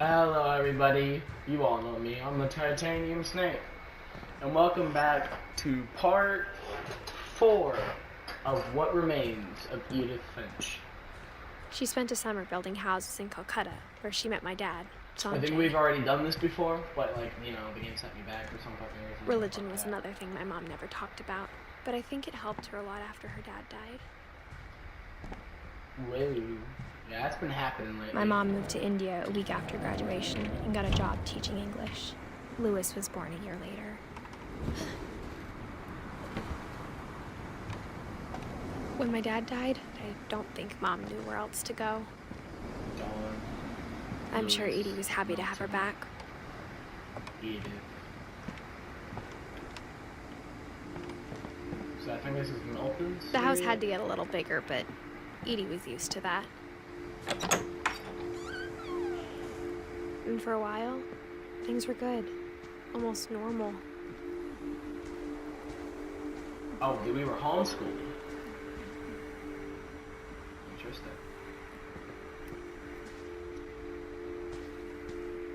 Hello everybody, you all know me, I'm the Titanium Snake. And welcome back to part 4 of What Remains of Edith Finch. She spent a summer building houses in Calcutta, where she met my dad, I think we've already done this before, but the game sent me back or some fucking reason. Religion was another thing my mom never talked about, but I think it helped her a lot after her dad died. Whoa. Yeah, that's been happening lately. My mom moved to India a week after graduation and got a job teaching English. Louis was born a year later. When my dad died, I don't think Mom knew where else to go. I'm sure Edie was happy to have her back. Edith. So I think this is Milton's. The house had to get a little bigger, but Edie was used to that. And for a while, things were good. Almost normal. Oh, we were homeschooled. Interesting.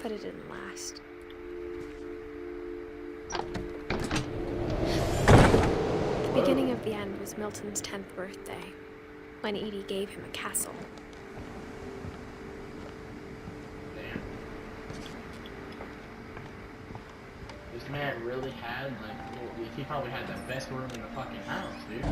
But it didn't last. The beginning of the end was Milton's 10th birthday, when Edie gave him a castle. Damn. This man really had, he probably had the best room in the fucking house, dude.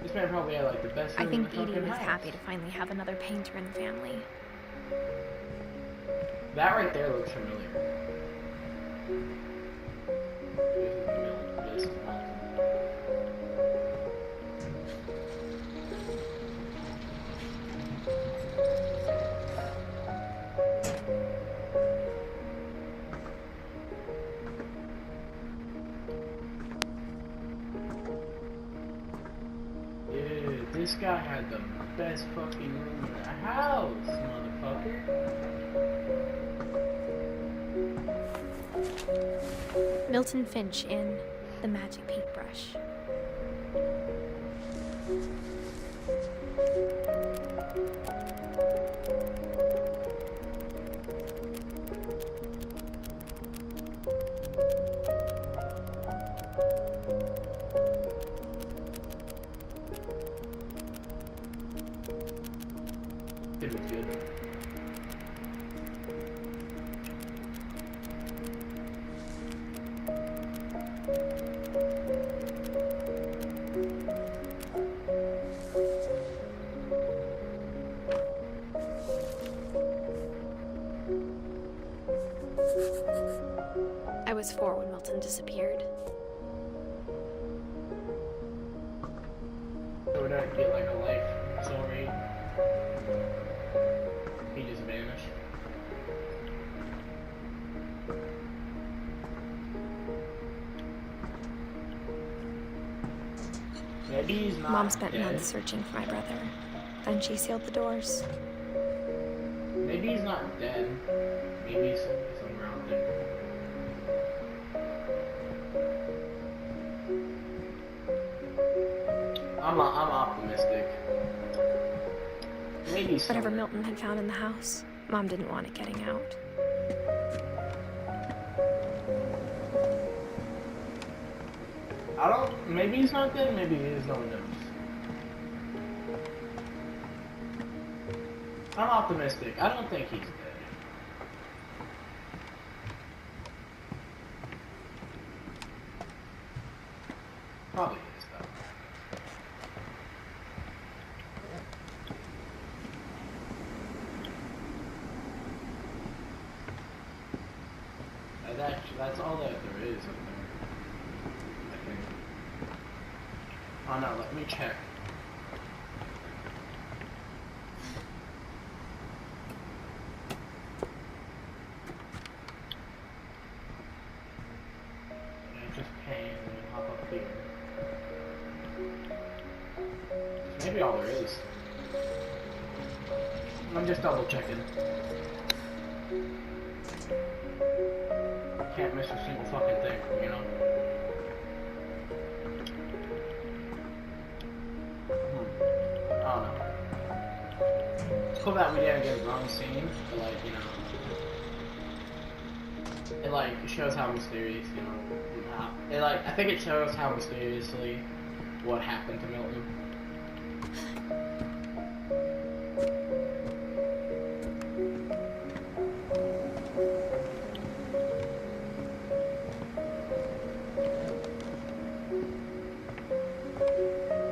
This man probably had, the best room I think in the fucking Edie was house. happy to finally have another painter in the family. That right there looks familiar. This is Milton. Dude, this guy had the best fucking room in the house, motherfucker. Milton Finch in The Magic Paintbrush. It was good. I was 4 when Milton disappeared. So would I get a life story? He just vanished. Maybe he's not Mom spent dead. months searching for my brother. Then she sealed the doors. Maybe he's not dead. Maybe he's somewhere out there. I'm optimistic. Maybe somewhere. Whatever Milton had found in the house, Mom didn't want it getting out. Maybe he's not dead, maybe he is, no one knows. I'm optimistic. I don't think he's dead. Probably is, though. That's all that there is up there. I think. Oh no, let me check. Yeah, just pain and then hop up here. Maybe all there is. I'm just double checking. Can't miss a single fucking thing, you know? don't know. It's cool that we didn't get a wrong scene, but like, you know, it like shows how mysterious, you know, it like, I think it shows how mysteriously what happened to Milton.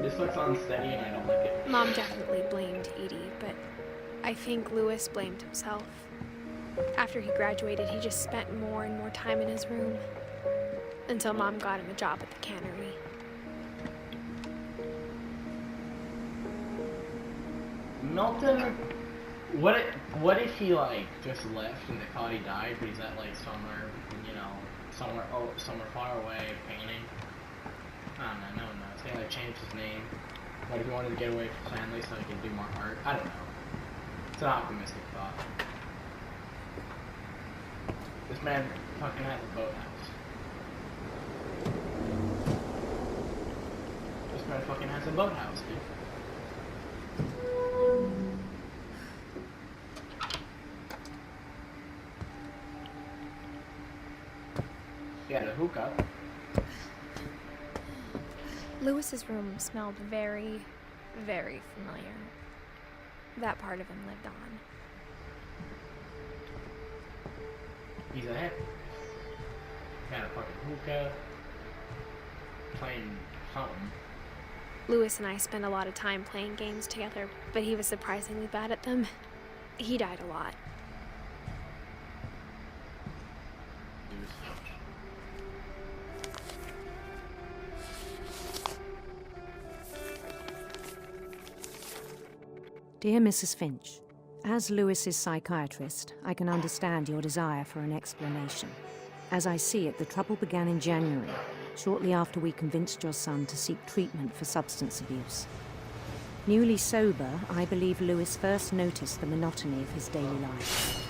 This looks unsteady and I don't like it. Mom definitely blamed Edie, but I think Lewis blamed himself. After he graduated, he just spent more and more time in his room. Until Mom got him a job at the cannery. Milton, what if he like just left and they thought he died, but he's at like somewhere, you know, somewhere far away painting? I don't know, no one knows. He like changed his name. What if he wanted to get away from family so he could do more art? I don't know. It's an optimistic thought. This man fucking has a boathouse. This man fucking has a boathouse, dude. He had a hookah. Lewis's room smelled very, very familiar. That part of him lived on. He's a hip. Had a fucking hookah. Playing something. Lewis and I spent a lot of time playing games together, but he was surprisingly bad at them. He died a lot. He was finch. Dear Mrs. Finch, as Lewis's psychiatrist, I can understand your desire for an explanation. As I see it, the trouble began in January, shortly after we convinced your son to seek treatment for substance abuse. Newly sober, I believe Lewis first noticed the monotony of his daily life.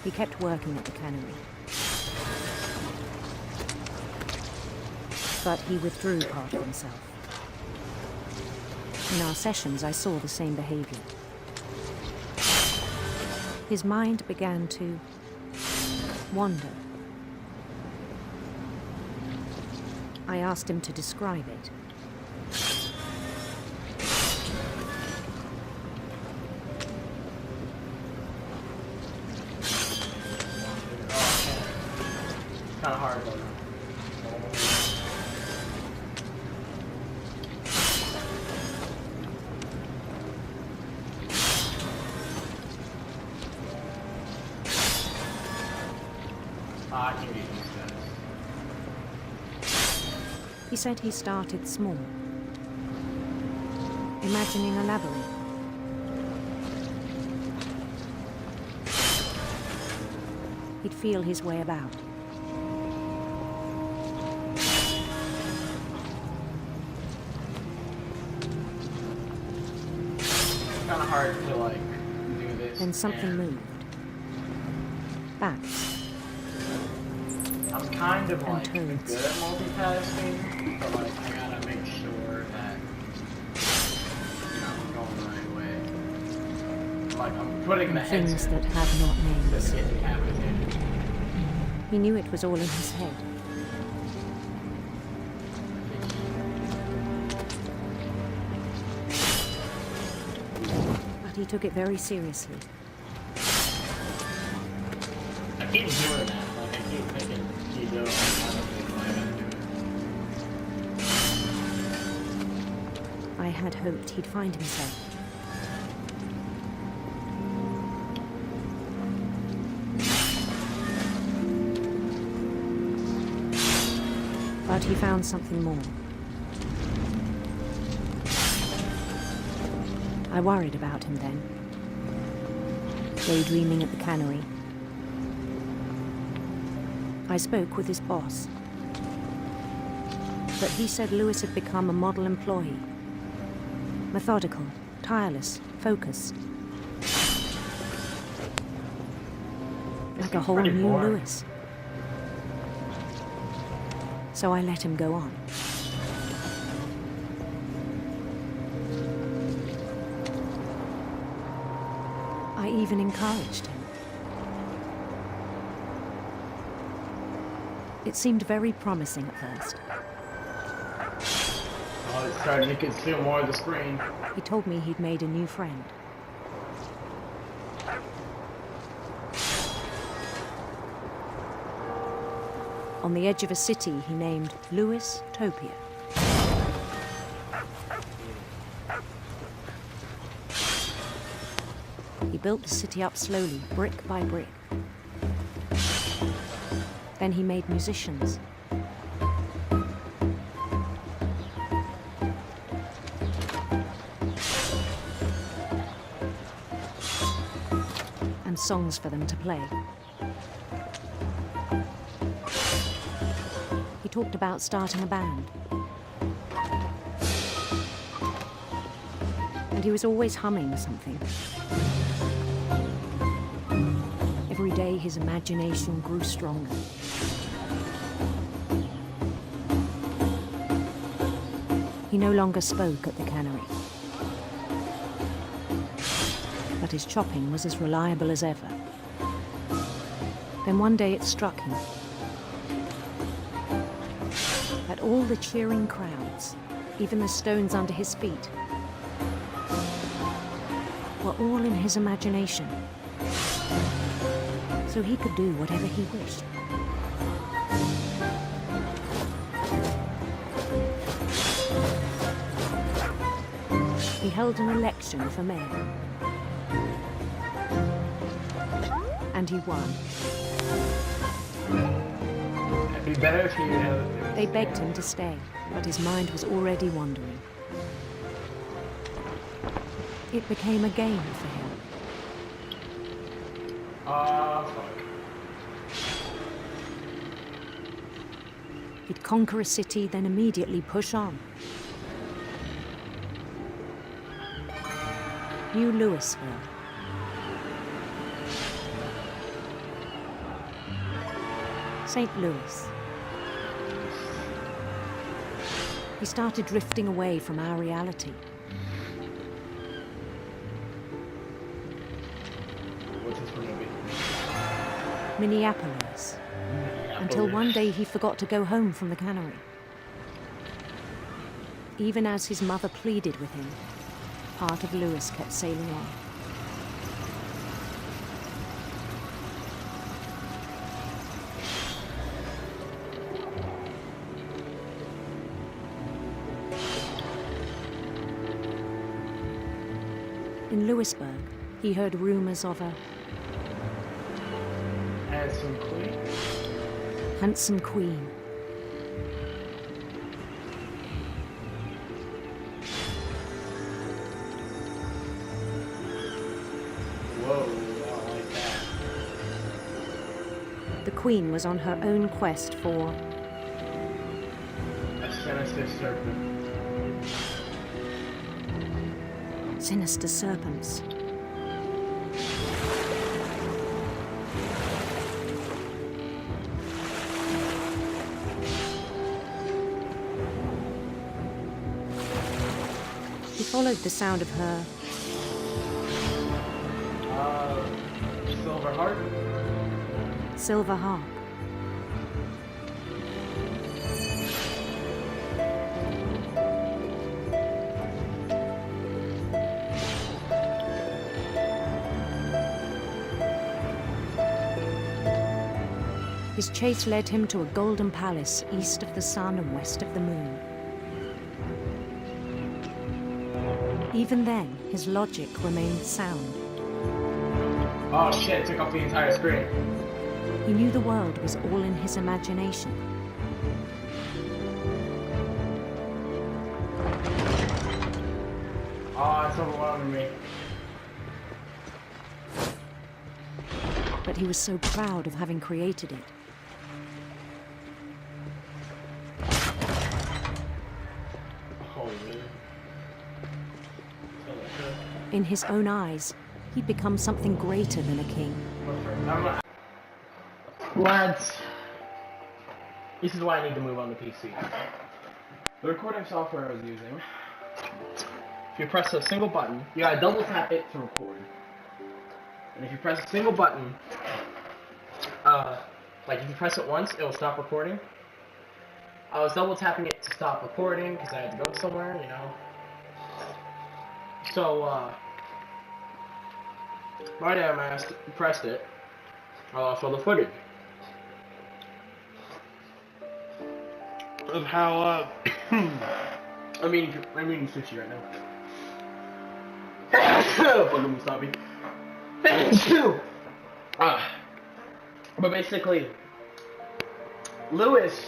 He kept working at the cannery. But he withdrew part of himself. In our sessions, I saw the same behavior. His mind began to wander. I asked him to describe it. Kind of hard, though. I can read these guys. He said he started small, imagining a labyrinth. He'd feel his way about. It's kind of hard to like do this. Then something moved. Bats. I'm kind of like good at toads. multitasking, but like I gotta make sure that I'm going the right way. Like I'm putting the And things heads that have not that's names. getting decapitated. He knew it was all in his head. But he took it very seriously. I keep doing that. Like I keep thinking, keep doing it. I don't think I gotta do it. I had hoped he'd find himself. But he found something more. I worried about him then. Daydreaming at the cannery. I spoke with his boss. But he said Lewis had become a model employee. Methodical, tireless, focused. Like a whole pretty new boring. Lewis. so I let him go on. I even encouraged him. It seemed very promising at first. Oh, it's starting to consume more of the screen. He told me he'd made a new friend. On the edge of a city he named Lewis Topia. He built the city up slowly, brick by brick. Then he made musicians. And songs for them to play. He talked about starting a band. And he was always humming something. Every day his imagination grew stronger. He no longer spoke at the cannery. But his chopping was as reliable as ever. Then one day it struck him that all the cheering crowds, even the stones under his feet, were all in his imagination. So he could do whatever he wished. He held an election for mayor. And he won. It'd be better if he They begged him to stay, but his mind was already wandering. It became a game for him. Fuck. He'd conquer a city, then immediately push on. New Louisville. St. Louis. He started drifting away from our reality. What's this one gonna be? Minneapolis. Until one day he forgot to go home from the cannery. Even as his mother pleaded with him, part of Lewis kept sailing on. In Lewisburg, he heard rumors of a Handsome queen? handsome queen. Whoa, I don't like that. The queen was on her own quest for A sinister serpent. sinister serpents. He followed the sound of her Silver heart? silver harp. His chase led him to a golden palace east of the sun and west of the moon. Even then, his logic remained sound. Oh shit, it took up the entire screen. He knew the world was all in his imagination. Oh, it's overwhelming me. But he was so proud of having created it. Oh, really? In his own eyes, he'd become something greater than a king. Lads, This is why I need to move on the PC. The recording software I was using, if you press a single button, you gotta double tap it to record. And if you press a single button, like if you press it once, it will stop recording. I was double tapping it to stop recording because I had to go somewhere, you know. So, my dumbass pressed it. I lost all the footage of how, I mean, sushi right now. Fucking wasabi. But basically, Lewis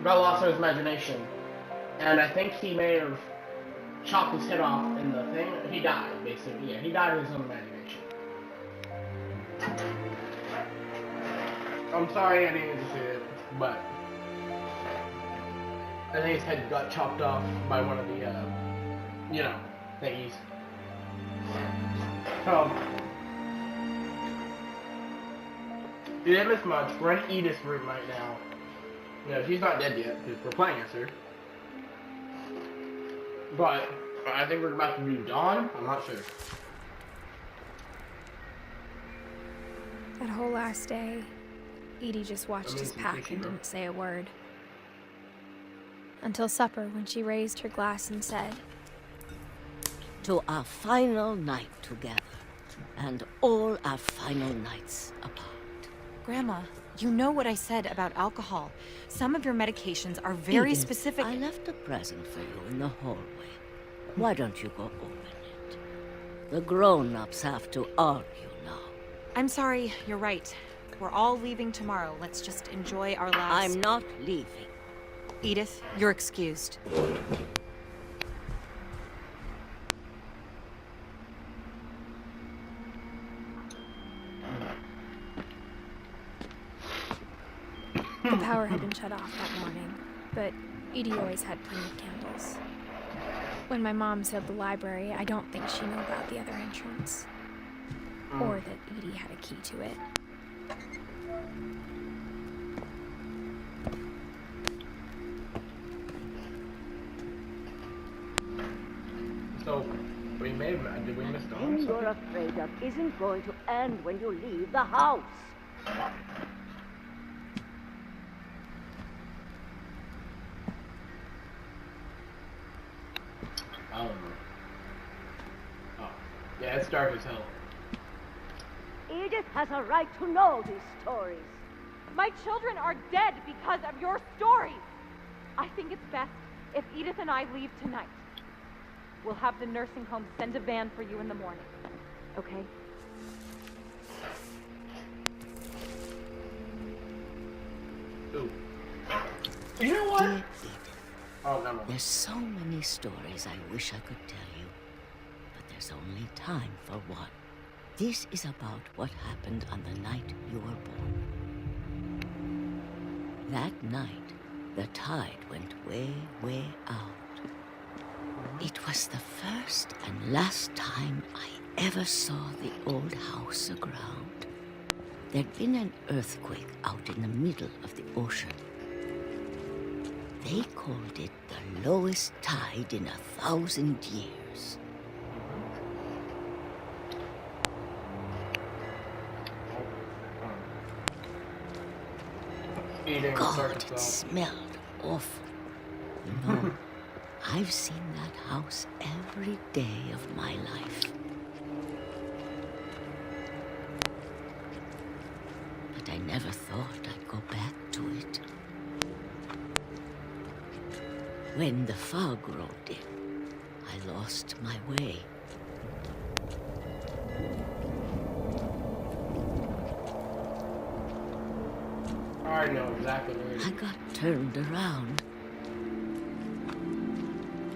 got lost in his imagination, and I think he may have chopped his head off in the thing. He died, basically. Yeah, he died in his own imagination. I'm sorry I didn't get to see it, but I think his head got chopped off by one of the, you know, thingies. So, you didn't miss much. We're in Edith's room right now. You know, she's not dead yet, because we're playing as her. But, I think we're about to do Dawn. I'm not sure. That whole last day, Edie just watched his pack and didn't say a word. Until supper, when she raised her glass and said, "To our final night together, and all our final nights apart." Grandma, you know what I said about alcohol. Some of your medications are very Edith, specific. I left a present for you in the hallway. Why don't you go open it? The grown-ups have to argue now. I'm sorry, you're right. We're all leaving tomorrow. Let's just enjoy our last... I'm not leaving. Edith, you're excused. the power had been shut off that morning, but Edie always had plenty of candles. When my mom said the library, I don't think she knew about the other entrance. Or that Edie had a key to it. So, did we miss The Dawn? thing you're afraid of isn't going to end when you leave the house. Oh. Yeah, it's dark as hell. Edith has a right to know these stories. My children are dead because of your stories. I think it's best if Edith and I leave tonight. We'll have the nursing home send a van for you in the morning. Okay? Ooh. You know what? Dear Edith, Oh, never mind. there's so many stories I wish I could tell you, but there's only time for one. This is about what happened on the night you were born. That night, the tide went way, way out. It was the first and last time I ever saw the old house aground. There'd been an earthquake out in the middle of the ocean. They called it the lowest tide in 1,000 years. Eating God, it smelled awful. You know, I've seen that house every day of my life. But I never thought I'd go back to it. When the fog rolled in, I lost my way. I know exactly where it is. I got turned around.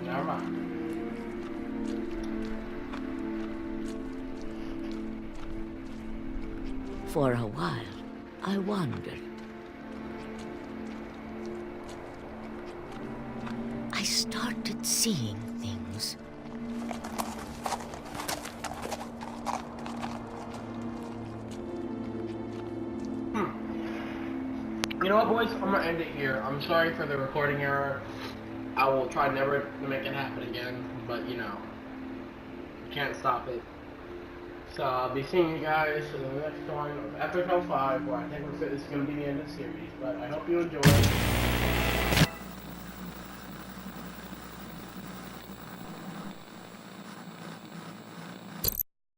Never mind. For a while, I wandered. I started seeing things. You know what, boys? I'm gonna end it here. I'm sorry for the recording error. I will try never to make it happen again, but you know, can't stop it. So I'll be seeing you guys in the next one of Episode 5, where I think this is gonna be the end of the series. But I hope you enjoy.